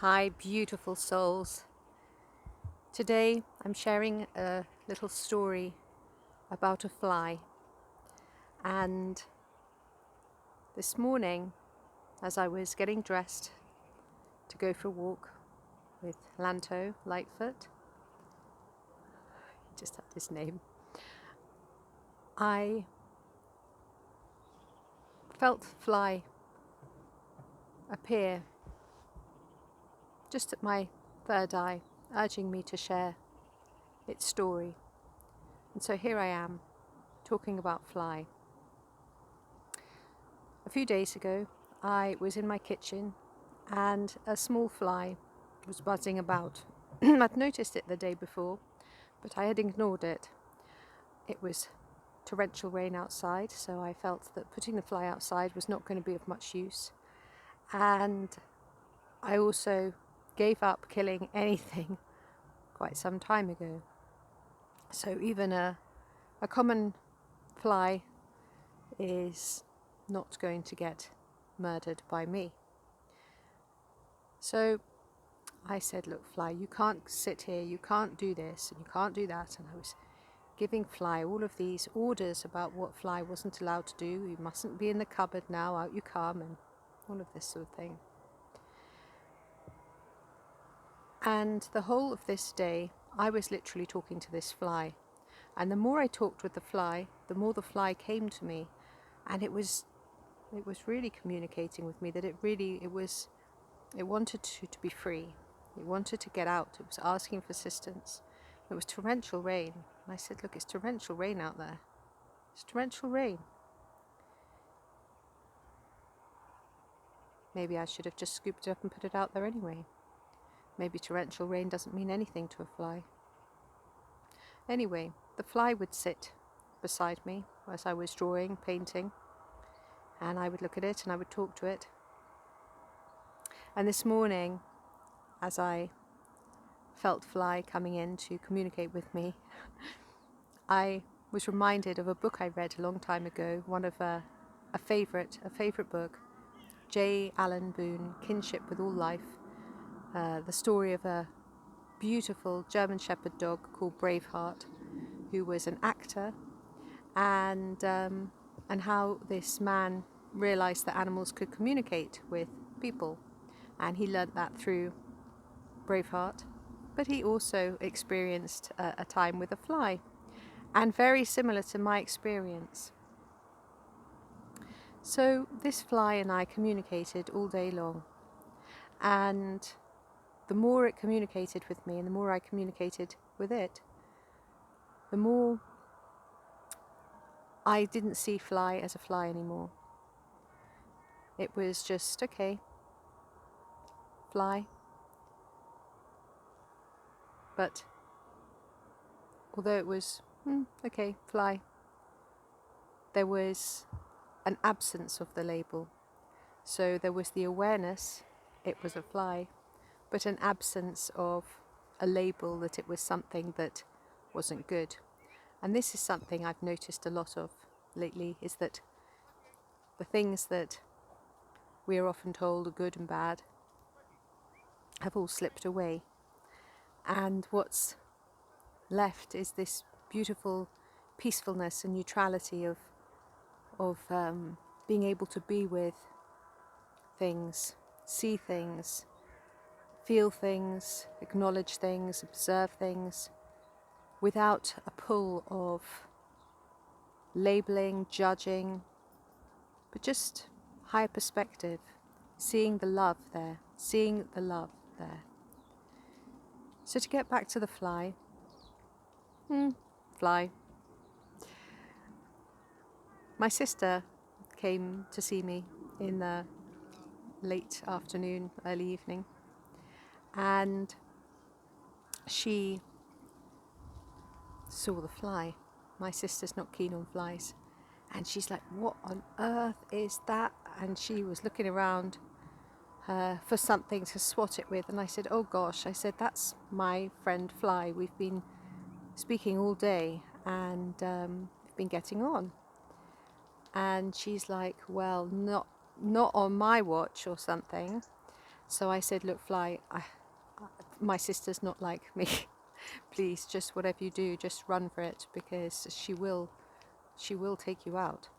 Hi, beautiful souls. Today I'm sharing a little story about a fly. And this morning, as I was getting dressed to go for a walk with Lanto, Lightfoot, he just had his name, I felt the fly appear just at my third eye, urging me to share its story. And so here I am, talking about fly. A few days ago, I was in my kitchen and a small fly was buzzing about. I'd noticed it the day before, but I had ignored it. It was torrential rain outside, so I felt that putting the fly outside was not going to be of much use. And I also gave up killing anything quite some time ago. So even a common fly is not going to get murdered by me. So I said, look, fly, you can't sit here, you can't do this, and you can't do that. And I was giving fly all of these orders about what fly wasn't allowed to do. You mustn't be in the cupboard now, out you come, and all of this sort of thing. And the whole of this day, I was literally talking to this fly. And the more I talked with the fly, the more the fly came to me. And it was really communicating with me that it wanted to be free. It wanted to get out. It was asking for assistance. It was torrential rain. And I said, look, it's torrential rain out there. It's torrential rain. Maybe I should have just scooped it up and put it out there anyway. Maybe torrential rain doesn't mean anything to a fly. Anyway, the fly would sit beside me as I was drawing, painting, and I would look at it and I would talk to it. And this morning, as I felt fly coming in to communicate with me, I was reminded of a book I read a long time ago, one of a favorite book, J. Allen Boone, Kinship with All Life, the story of a beautiful German Shepherd dog called Braveheart, who was an actor, and how this man realized that animals could communicate with people, and he learnt that through Braveheart. But he also experienced a time with a fly, and very similar to my experience. So this fly and I communicated all day long, and the more it communicated with me and the more I communicated with it, the more I didn't see fly as a fly anymore. It was just, okay, fly. But although it was, okay, fly, there was an absence of the label. So there was the awareness, it was a fly, but an absence of a label that it was something that wasn't good. And this is something I've noticed a lot of lately, is that the things that we are often told are good and bad have all slipped away. And what's left is this beautiful peacefulness and neutrality of being able to be with things, see things, feel things, acknowledge things, observe things, without a pull of labeling, judging, but just higher perspective, seeing the love there, seeing the love there. So to get back to the fly, my sister came to see me in the late afternoon, early evening, and she saw the fly. My sister's not keen on flies, and she's like, what on earth is that? And she was looking around for something to swat it with, and I said, oh gosh, I said, that's my friend Fly. We've been speaking all day and we've been getting on. And she's like, well, not on my watch or something. So I said, look, fly, my sister's not like me. Please, just whatever you do, just run for it, because she will take you out.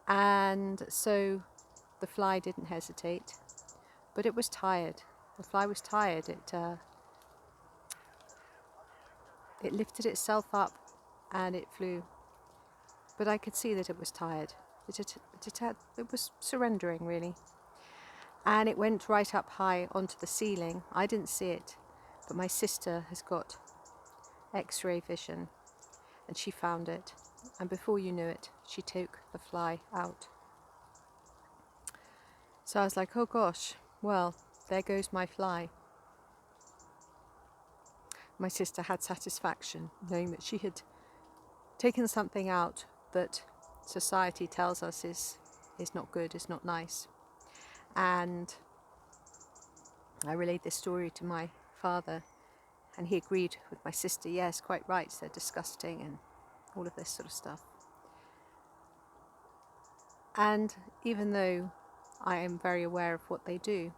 And so the fly didn't hesitate, but it was tired. The fly was tired. It lifted itself up and it flew. But I could see that it was tired. It was surrendering, really. And it went right up high onto the ceiling. I didn't see it, but my sister has got X-ray vision, and she found it. And before you knew it, she took the fly out. So I was like, oh gosh, well, there goes my fly. My sister had satisfaction knowing that she had taken something out that society tells us is not good, is not nice. And I relayed this story to my father, and he agreed with my sister. Yes, quite right, they're disgusting and all of this sort of stuff. And even though I am very aware of what they do,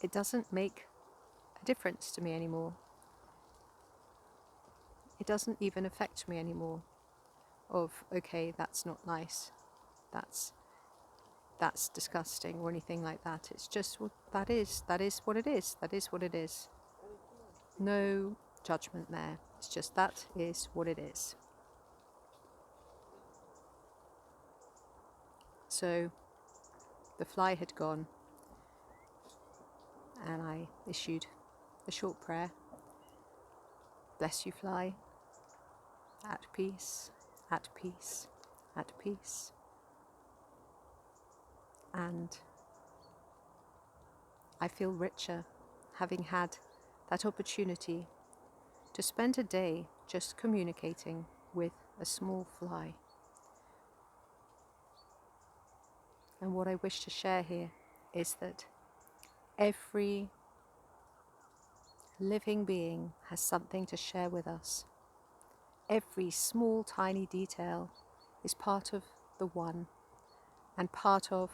it doesn't make a difference to me anymore. It doesn't even affect me anymore of, okay, that's not nice, that's disgusting, or anything like that. It's just, well, that is what it is. That is what it is. No judgment there. It's just, that is what it is. So the fly had gone, and I issued a short prayer. Bless you, fly. At peace, at peace, at peace. And I feel richer having had that opportunity to spend a day just communicating with a small fly. And what I wish to share here is that every living being has something to share with us. Every small, tiny detail is part of the one, and part of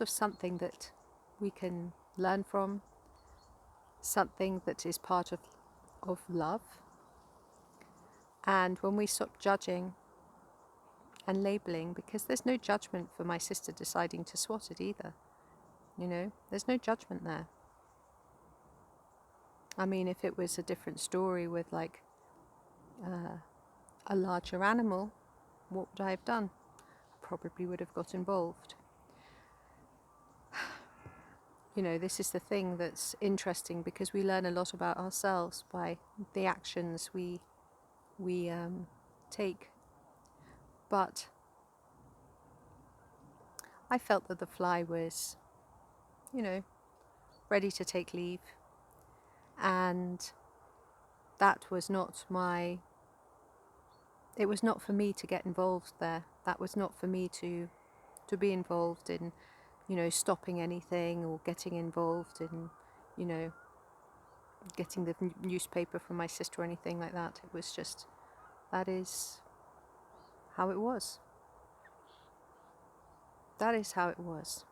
something that we can learn from, something that is part of love. And when we stop judging and labeling, because there's no judgment for my sister deciding to swat it either, there's no judgment there. I mean, if it was a different story with like a larger animal, what would I have done? Probably would have got involved. This is the thing that's interesting, because we learn a lot about ourselves by the actions we take. But I felt that the fly was, ready to take leave, and that was not it was not for me to get involved there. That was not for me to be involved in, stopping anything, or getting involved in, getting the newspaper from my sister or anything like that. It was just, that is how it was. That is how it was.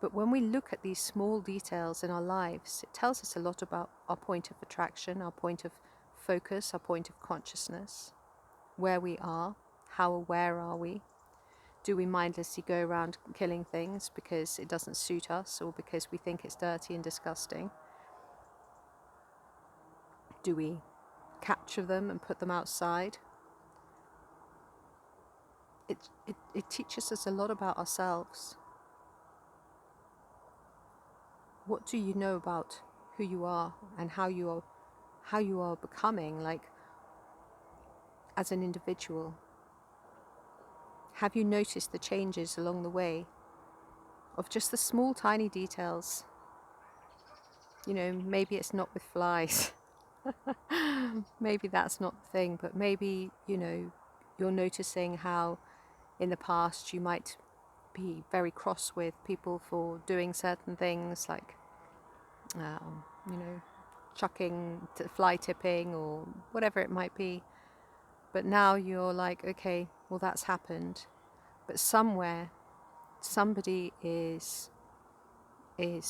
But when we look at these small details in our lives, it tells us a lot about our point of attraction, our point of focus, our point of consciousness, where we are, how aware are we? Do we mindlessly go around killing things because it doesn't suit us, or because we think it's dirty and disgusting? Do we capture them and put them outside? It teaches us a lot about ourselves. What do you know about who you are and how you are becoming, like, as an individual? Have you noticed the changes along the way of just the small tiny details? Maybe it's not with flies. Maybe that's not the thing, but maybe, you're noticing how in the past you might be very cross with people for doing certain things, like, chucking, fly tipping, or whatever it might be. But now you're like, okay, well, that's happened. But somewhere, somebody is going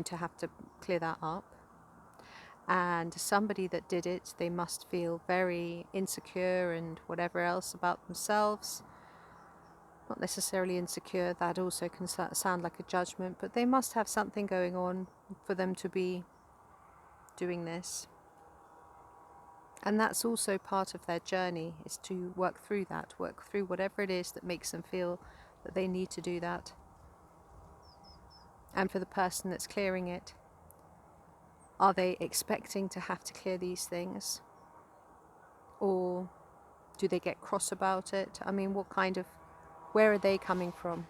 to have to clear that up. And somebody that did it, they must feel very insecure and whatever else about themselves. Not necessarily insecure, that also can sound like a judgment, but they must have something going on for them to be doing this. And that's also part of their journey, is to work through that, work through whatever it is that makes them feel that they need to do that. And for the person that's clearing it, are they expecting to have to clear these things? Or do they get cross about it? I mean, where are they coming from?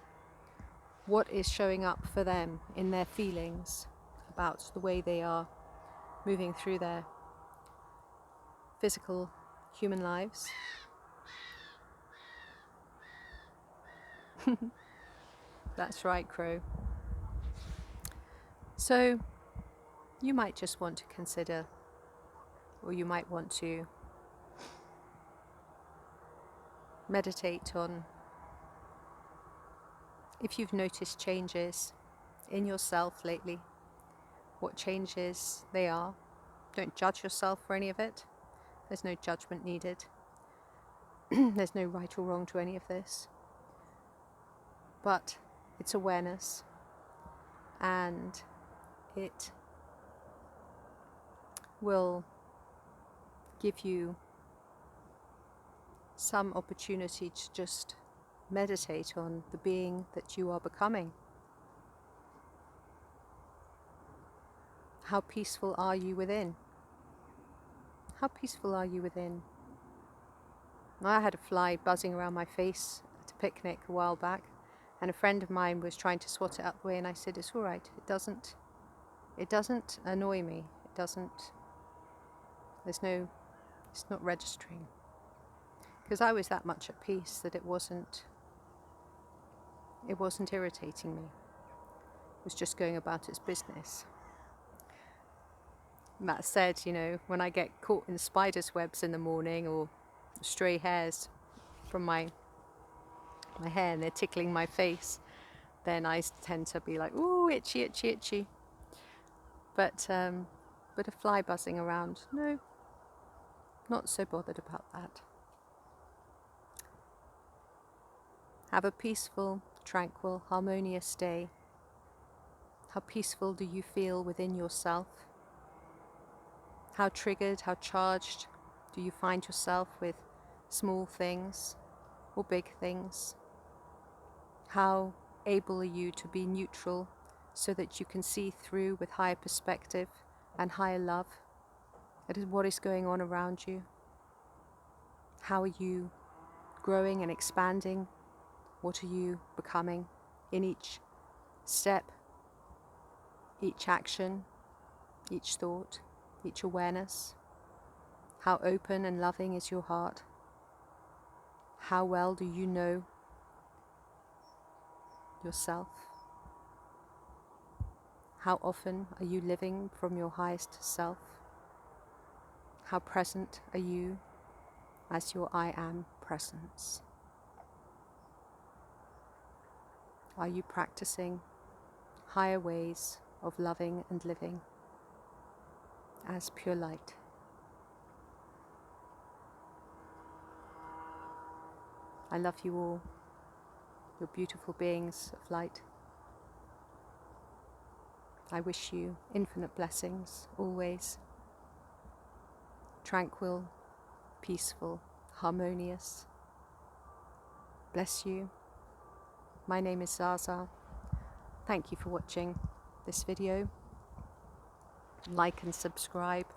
What is showing up for them in their feelings about the way they are moving through their physical human lives? That's right, Crow. So you might just want to consider, or you might want to meditate on if you've noticed changes in yourself lately, what changes they are. Don't judge yourself for any of it. There's no judgment needed. There's no right or wrong to any of this. But it's awareness, and it will give you some opportunity to just meditate on the being that you are becoming. How peaceful are you within? How peaceful are you within? I had a fly buzzing around my face at a picnic a while back, and a friend of mine was trying to swat it out the way, and I said, it's all right, it doesn't annoy me, it's not registering. Because I was that much at peace that it wasn't irritating me. It was just going about its business. And that said, when I get caught in spiders' webs in the morning, or stray hairs from my hair and they're tickling my face, then I tend to be like, ooh, itchy, itchy, itchy. But a fly buzzing around, no, not so bothered about that. Have a peaceful, tranquil, harmonious day. How peaceful do you feel within yourself? How triggered, how charged do you find yourself with small things or big things? How able are you to be neutral so that you can see through with higher perspective and higher love at what is going on around you? How are you growing and expanding? What are you becoming in each step, each action, each thought, each awareness? How open and loving is your heart? How well do you know yourself? How often are you living from your highest self? How present are you as your I am presence? Are you practicing higher ways of loving and living as pure light? I love you all, you're beautiful beings of light. I wish you infinite blessings, always. Tranquil, peaceful, harmonious. Bless you. My name is ZsaZsa. Thank you for watching this video. Like and subscribe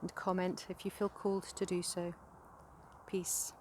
and comment if you feel called to do so. Peace.